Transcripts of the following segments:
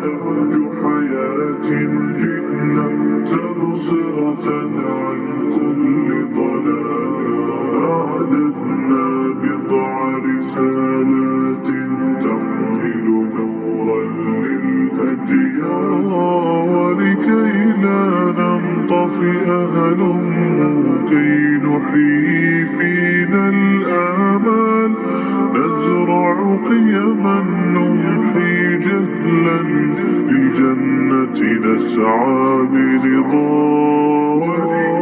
نهج حياة جئنا تبصرة عن كل ضلال أعددنا بضع رسالات تحمل نورا للأديان ولكي لا ننطفئ هلموا كي نحيي فينا الآمال نزرع قيما نمحي جهلا للجنة نسعى برضا ولكي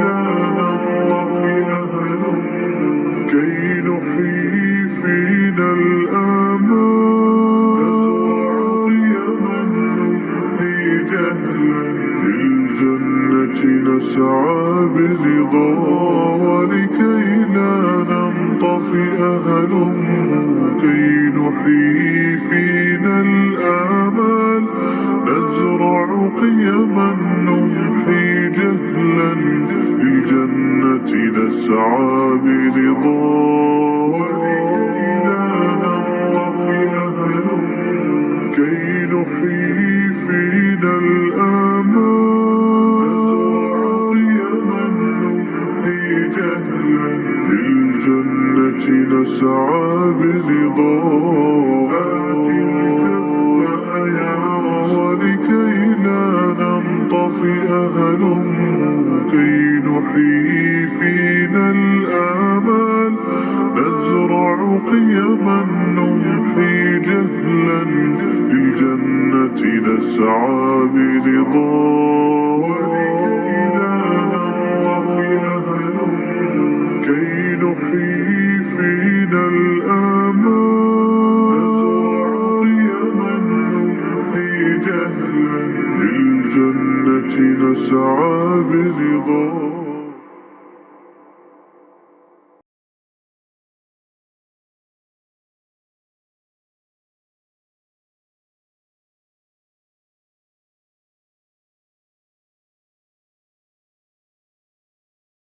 لا ننطفئ هلموا كي نحيي فينا الآمال نزرع قيما نمحي جهلا للجنة نسعى برضا ولكي لا ننطفئ هلموا كي نحيي فينا الآمال نزرع قيما نمحي جهلا للجنة نسعى برضا ولكي لا ننطفئ هلموا كي نحيي فينا الآمال نزرع قيما نمحي جهلا للجنة نسعى برضا هات الكف يا ولكي لا ننطفئ هلموا كي نحيي فينا الآمال نزرع قيما نمحي جهلا للجنة نسعى برضا ولكي لا ننطفئ هلموا كي نحيي فينا الآمال نزرع قيما نمحي جهلا للجنة نسعى برضا